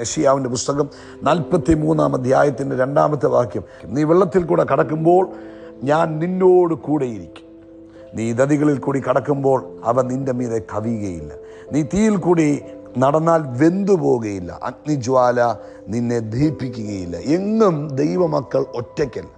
യെശയ്യാവിൻ്റെ പുസ്തകം 43-ാം അധ്യായത്തിൻ്റെ 2-ാമത്തെ വാക്യം, നീ വെള്ളത്തിൽ കൂടെ കടക്കുമ്പോൾ ഞാൻ നിന്നോട് കൂടെയിരിക്കും. നീ നദികളിൽ കൂടി കടക്കുമ്പോൾ അവ നിന്റെ മീതെ കവിയുകയില്ല. നീ തീയിൽ കൂടി നടന്നാൽ വെന്തുപോകുകയില്ല. അഗ്നിജ്വാല നിന്നെ ദഹിപ്പിക്കുകയില്ല. എങ്ങും ദൈവമക്കൾ ഒറ്റയ്ക്കല്ല.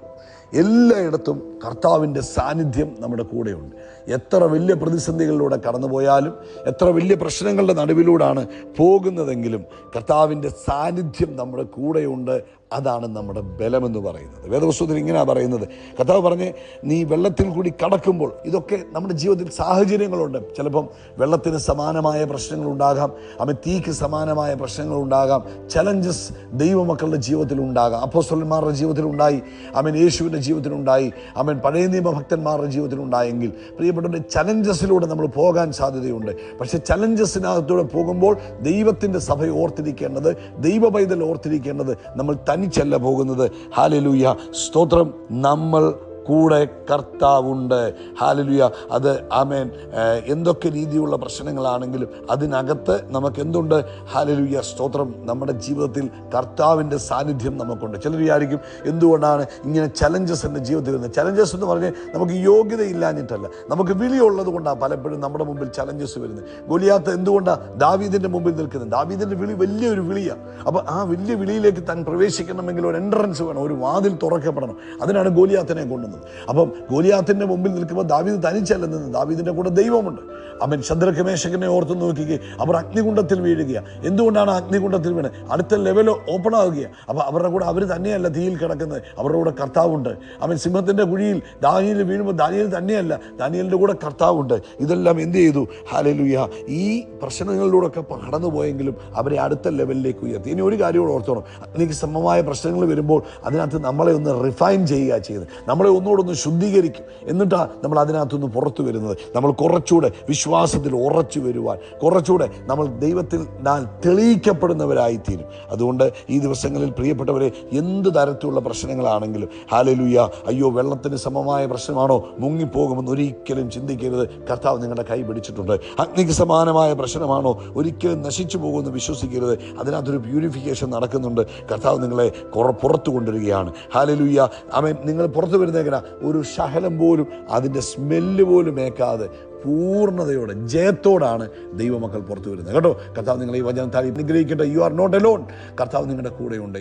എല്ലായിടത്തും കർത്താവിൻ്റെ സാന്നിധ്യം നമ്മുടെ കൂടെയുണ്ട്. എത്ര വലിയ പ്രതിസന്ധികളിലൂടെ കടന്നുപോയാലും, എത്ര വലിയ പ്രശ്നങ്ങളുടെ നടുവിലൂടെയാണ് പോകുന്നതെങ്കിലും കർത്താവിൻ്റെ സാന്നിധ്യം നമ്മുടെ കൂടെയുണ്ട്. അതാണ് നമ്മുടെ ബലമെന്ന് പറയുന്നത്. വേദപുസ്തകത്തിൽ ഇങ്ങനെയാണ് പറയുന്നത്. കർത്താവ് പറഞ്ഞ്, നീ വെള്ളത്തിൽ കൂടി കടക്കുമ്പോൾ, ഇതൊക്കെ നമ്മുടെ ജീവിതത്തിൽ സാഹചര്യങ്ങളുണ്ട്. ചിലപ്പം വെള്ളത്തിന് സമാനമായ പ്രശ്നങ്ങളുണ്ടാകാം, തീക്ക് സമാനമായ പ്രശ്നങ്ങളുണ്ടാകാം, ചലഞ്ചസ് ദൈവമക്കളുടെ ജീവിതത്തിൽ ഉണ്ടാകാം. അപ്പോസ്തലന്മാരുടെ ജീവിതത്തിലുണ്ടായി, യേശുവിൻ്റെ ജീവിതത്തിലുണ്ടായി, പഴയ നിയമഭക്തന്മാരുടെ ജീവിതത്തിലുണ്ടായെങ്കിൽ പ്രിയപ്പെട്ടവരുടെ ചലഞ്ചസിലൂടെ നമ്മൾ പോകാൻ സാധ്യതയുണ്ട്. പക്ഷെ ചലഞ്ചസിനകത്തൂടെ പോകുമ്പോൾ ദൈവത്തിൻ്റെ സഭ ഓർത്തിരിക്കേണ്ടത്, ദൈവ പൈതൽ ഓർത്തിരിക്കേണ്ടത്, നമ്മൾ തനിച്ചല്ല പോകുന്നത്. ഹല്ലേലൂയ, സ്തോത്രം. നമ്മൾ കൂടെ കർത്താവുണ്ട്. ഹല്ലേലൂയ. അത് ആമേൻ. എന്തൊക്കെ രീതിയിലുള്ള പ്രശ്നങ്ങളാണെങ്കിലും അതിനകത്ത് നമുക്ക് എന്തുണ്ട്? ഹല്ലേലൂയ, സ്തോത്രം. നമ്മുടെ ജീവിതത്തിൽ കർത്താവിൻ്റെ സാന്നിധ്യം നമുക്കുണ്ട്. ചിലർ വിചാരിക്കും, എന്തുകൊണ്ടാണ് ഇങ്ങനെ ചലഞ്ചസ് എൻ്റെ ജീവിതത്തിൽ വരുന്നത്? ചലഞ്ചസ് എന്ന് പറഞ്ഞാൽ നമുക്ക് യോഗ്യതയില്ലാഞ്ഞിട്ടല്ല, നമുക്ക് വിളിയുള്ളത് കൊണ്ടാണ് പലപ്പോഴും നമ്മുടെ മുമ്പിൽ ചലഞ്ചസ് വരുന്നത്. ഗോലിയാത്ത് എന്തുകൊണ്ടാണ് ദാവീദിൻ്റെ മുമ്പിൽ നിൽക്കുന്നത്? ദാവീദിൻ്റെ വിളി വലിയൊരു വിളിയാണ്. അപ്പോൾ ആ വലിയ വിളിയിലേക്ക് താൻ പ്രവേശിക്കണമെങ്കിൽ ഒരു എൻട്രൻസ് വേണം, ഒരു വാതിൽ തുറക്കപ്പെടണം. അതിനാണ് ഗോലിയാത്തിനെ കൊണ്ടുവന്നത്. അപ്പം ഗോലിയാത്തിന്റെ മുമ്പിൽ നിൽക്കുമ്പോൾ ദാവീദ് തനിച്ചല്ല നിന്ന്, ദാവീദിന്റെ കൂടെ ദൈവമുണ്ട്. ശദ്രക്ക് മേശക്കിനെ ഓർത്ത് നോക്കിക്കുക, അവർ അഗ്നികുണ്ഡത്തിൽ വീഴുകയാണ്. എന്തുകൊണ്ടാണ് അഗ്നികുണ്ഡത്തിൽ വീണത്? അടുത്ത ലെവല് ഓപ്പൺ ആവുകയാണ്. അപ്പോൾ അവരുടെ കൂടെ അവർ തന്നെയല്ല തീയിൽ കിടക്കുന്നത്, അവരുടെ കൂടെ കർത്താവുണ്ട്. സിംഹത്തിന്റെ കുഴിയിൽ ദാനിയേൽ വീഴുമ്പോൾ ദാനിയേൽ തന്നെയല്ല, ദാനിയേലിന്റെ കൂടെ കർത്താവുണ്ട്. ഇതെല്ലാം എന്ത് ചെയ്തു? ഹല്ലേലൂയ. ഈ പ്രശ്നങ്ങളിലൂടെയൊക്കെ കടന്നുപോയെങ്കിലും അവരെ അടുത്ത ലെവലിലേക്ക് ഉയർത്തി. ഇനി ഒരു കാര്യം കൂടെ ഓർത്തോണം, അഗ്നിക്ക് സമമായ പ്രശ്നങ്ങൾ വരുമ്പോൾ അതിനകത്ത് നമ്മളെ ഒന്ന് റിഫൈൻ ചെയ്യുക ചെയ്ത്, നമ്മളെ ഒന്നുകൂടെ ശുദ്ധീകരിക്കും. എന്നിട്ടാണ് നമ്മൾ അതിനകത്തുനിന്ന് പുറത്തു വരുന്നത്. നമ്മൾ കുറച്ചുകൂടെ വിശ്വാസത്തിൽ ഉറച്ചു വരുവാൻ, കുറച്ചുകൂടെ നമ്മൾ ദൈവത്തിൽ തെളിയിക്കപ്പെടുന്നവരായിത്തീരും. അതുകൊണ്ട് ഈ ദിവസങ്ങളിൽ പ്രിയപ്പെട്ടവരെ, എന്ത് തരത്തിലുള്ള പ്രശ്നങ്ങളാണെങ്കിലും ഹല്ലേലൂയ, അയ്യോ വെള്ളത്തിന് സമമായ പ്രശ്നമാണോ, മുങ്ങിപ്പോകുമെന്ന് ഒരിക്കലും ചിന്തിക്കരുത്. കർത്താവ് നിങ്ങളുടെ കൈ പിടിച്ചിട്ടുണ്ട്. അഗ്നിക്ക് സമാനമായ പ്രശ്നമാണോ, ഒരിക്കലും നശിച്ചു പോകുമെന്ന് വിശ്വസിക്കരുത്. അതിനകത്തൊരു പ്യൂരിഫിക്കേഷൻ നടക്കുന്നുണ്ട്. കർത്താവ് നിങ്ങളെ പുറത്തു കൊണ്ടുവരികയാണ്. ഹല്ലേലൂയ. നിങ്ങൾ പുറത്തു വരുന്നേക്കന ഒരു ശകലം പോലും അതിൻ്റെ സ്മെല്ല് പോലും ഏക്കാതെ പൂർണ്ണതയോടെ ജയത്തോടാണ് ദൈവമക്കൾ പുറത്തു വരുന്നത്. കേട്ടോ, കർത്താവ് നിങ്ങളെ ഈ വചനത്താൽ അനുഗ്രഹിക്കട്ടെ. You are not alone. കർത്താവ് നിങ്ങളുടെ കൂടെയുണ്ട്.